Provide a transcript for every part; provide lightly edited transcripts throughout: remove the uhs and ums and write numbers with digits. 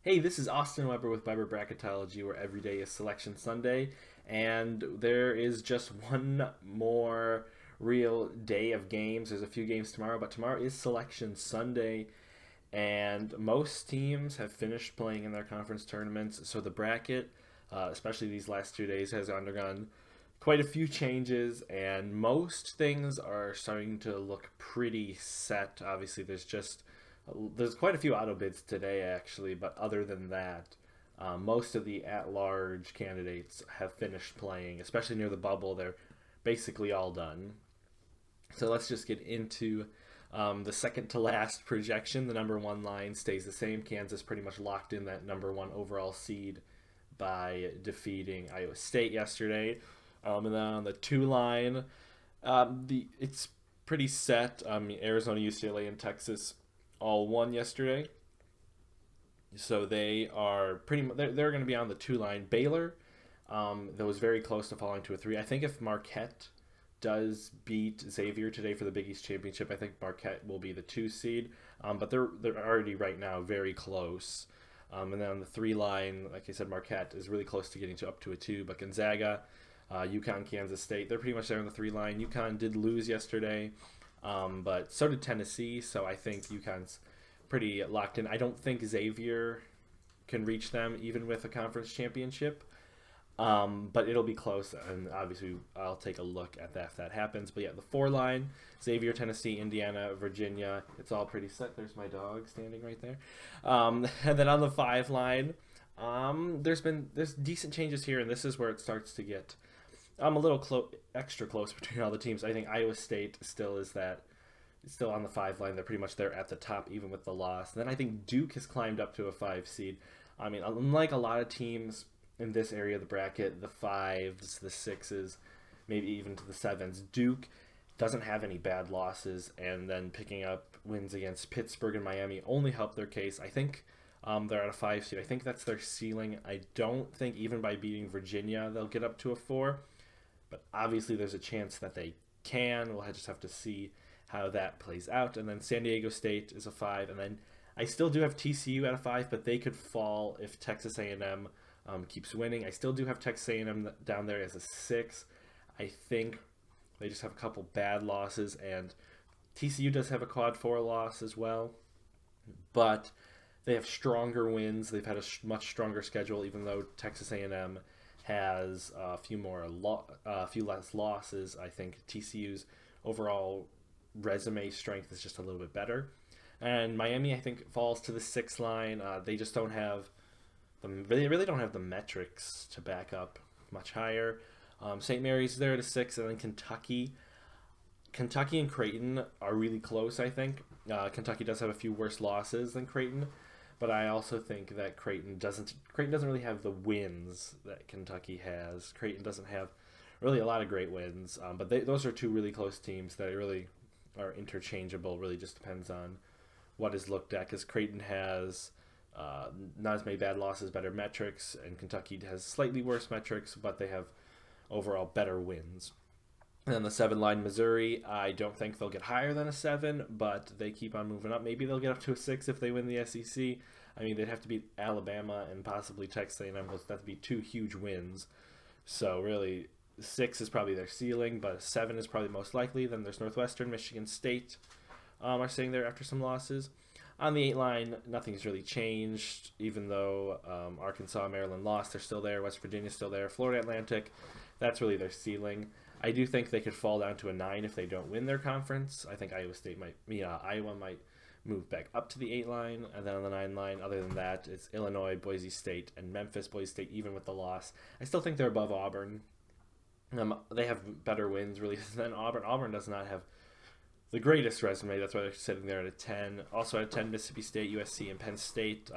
Hey, this is Austin Weber with Weber Bracketology, where every day is Selection Sunday, and there is just one more real day of games. There's a few games tomorrow, but tomorrow is Selection Sunday, and most teams have finished playing in their conference tournaments. So the bracket, especially these last 2 days, has undergone quite a few changes, and most things are starting to look pretty set. Obviously, there's quite a few auto bids today, actually, but other than that, most of the at-large candidates have finished playing, especially near the bubble. They're basically all done. So let's just get into the second to last projection. The number one line stays the same. Kansas pretty much locked in that number one overall seed by defeating Iowa State yesterday. And then on the two line, it's pretty set. Arizona, UCLA, and Texas all won yesterday, so they are pretty. They're going to be on the two line. Baylor, that was very close to falling to a three. I think if Marquette does beat Xavier today for the Big East championship, I think Marquette will be the two seed. But they're already right now very close. And then on the three line, like I said, Marquette is really close to getting to up to a two. But Gonzaga, UConn, Kansas State, they're pretty much there on the three line. UConn did lose yesterday, but so did Tennessee. So I think UConn's pretty locked in. I don't think Xavier can reach them even with a conference championship. But it'll be close, and obviously I'll take a look at that if that happens. But yeah, the four line: Xavier, Tennessee, Indiana, Virginia. It's all pretty set. There's my dog standing right there. And then on the five line, there's decent changes here, and this is where it starts to get a little extra close between all the teams. I think Iowa State still on the five line. They're pretty much there at the top, even with the loss. And then I think Duke has climbed up to a five seed. I mean, unlike a lot of teams in this area of the bracket, the fives, the sixes, maybe even to the sevens, Duke doesn't have any bad losses, and then picking up wins against Pittsburgh and Miami only help their case. I think they're at a five seed. I think that's their ceiling. I don't think even by beating Virginia they'll get up to a four, but obviously there's a chance that they can. We'll just have to see how that plays out. And then San Diego State is a five, and then I still do have TCU at a five, but they could fall if Texas A&M keeps winning. I still do have Texas A&M down there as a six. I think they just have a couple bad losses, and TCU does have a quad four loss as well, but they have stronger wins. They've had a much stronger schedule, even though Texas A&M has a few less losses. I think TCU's overall resume strength is just a little bit better. And Miami, I think, falls to the sixth line. They just don't have they really don't have the metrics to back up much higher. St. Mary's there at a six, and then Kentucky and Creighton are really close. I think Kentucky does have a few worse losses than Creighton, but I also think that Creighton doesn't really have the wins that Kentucky has. Creighton doesn't have really a lot of great wins, but those are two really close teams that really are interchangeable. Really just depends on what is looked at, because Creighton has not as many bad losses, better metrics, and Kentucky has slightly worse metrics, but they have overall better wins. And then the seven line Missouri, I don't think they'll get higher than a seven, but they keep on moving up. Maybe they'll get up to a six if they win the SEC. I mean, they'd have to beat Alabama and possibly Texas A&M. That'd be two huge wins. So really, six is probably their ceiling, but seven is probably most likely. Then there's Northwestern, Michigan State are sitting there after some losses. On the eight line, nothing's really changed, even though Arkansas, Maryland lost. They're still there. West Virginia's still there. Florida Atlantic, that's really their ceiling. I do think they could fall down to a nine if they don't win their conference. I think Iowa might move back up to the eight line, and then on the nine line, other than that, it's Illinois, Boise State, and Memphis. Boise State, even with the loss, I still think they're above Auburn. They have better wins really than Auburn. Auburn does not have the greatest resume. That's why they're sitting there at a 10. Also at 10, Mississippi State, USC, and Penn State.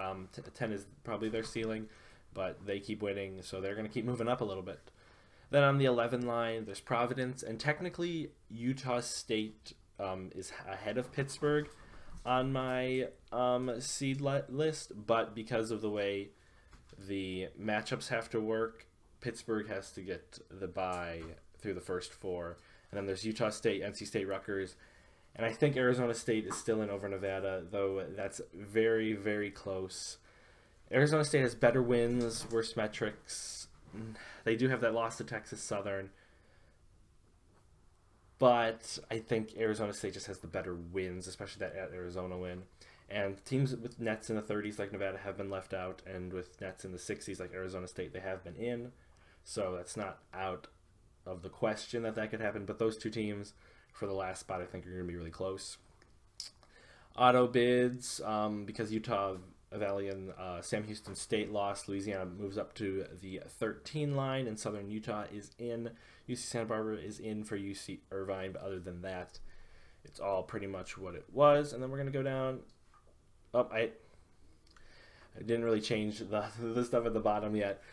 10 is probably their ceiling, but they keep winning, so they're going to keep moving up a little bit. Then on the 11 line, there's Providence, and technically Utah State is ahead of Pittsburgh on my seed list, but because of the way the matchups have to work, Pittsburgh has to get the bye through the first four. And then there's Utah State, NC State, Rutgers, and I think Arizona State is still in over Nevada, though that's very, very close. Arizona State has better wins, worse metrics. They do have that loss to Texas Southern, but I think Arizona State just has the better wins, especially that at Arizona win. And teams with nets in the 30s like Nevada have been left out, and with nets in the 60s like Arizona State, they have been in. So that's not out of the question that could happen. But those two teams for the last spot, I think, are going to be really close. Auto bids, because Utah Valley and Sam Houston State lost, Louisiana moves up to the 13 line, and Southern Utah is in. UC Santa Barbara is in for UC Irvine, but other than that, it's all pretty much what it was. And then we're going to go down. Oh, I didn't really change the stuff at the bottom yet,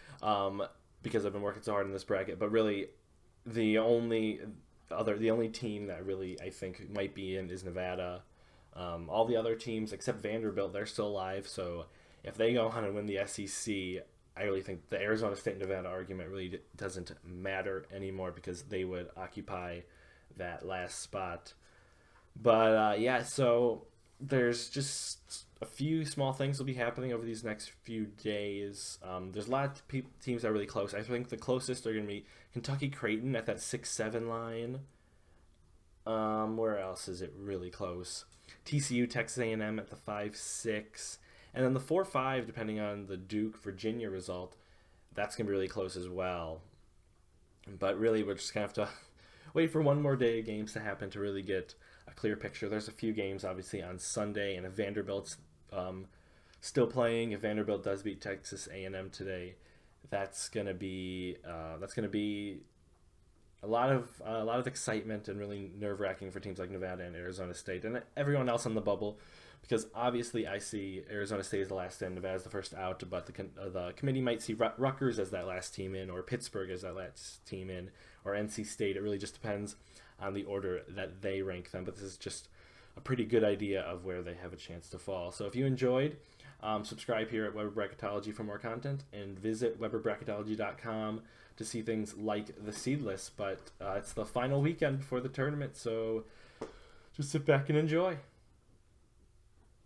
because I've been working so hard in this bracket. But really, the only team that really I think might be in is Nevada. All the other teams except Vanderbilt, they're still alive. So if they go on and win the SEC, I really think the Arizona State and Nevada argument really doesn't matter anymore, because they would occupy that last spot. But yeah, so there's just a few small things will be happening over these next few days. There's a lot of teams that are really close. I think the closest are going to be Kentucky Creighton at that 6-7 line. Where else is it really close? TCU, Texas A&M at the 5-6. And then the 4-5, depending on the Duke-Virginia result, that's going to be really close as well. But really, we're just going to have to wait for one more day of games to happen to really get a clear picture. There's a few games, obviously, on Sunday, and if Vanderbilt's still playing, if Vanderbilt does beat Texas A&M today, that's going to be a lot of excitement and really nerve-wracking for teams like Nevada and Arizona State and everyone else on the bubble, because obviously I see Arizona State as the last in, Nevada's the first out, but the committee might see Rutgers as that last team in, or Pittsburgh as that last team in, or NC State. It really just depends on the order that they rank them, but this is just a pretty good idea of where they have a chance to fall. So if you enjoyed, subscribe here at Weber Bracketology for more content, and visit weberbracketology.com to see things like the seed list. But it's the final weekend before the tournament, so just sit back and enjoy.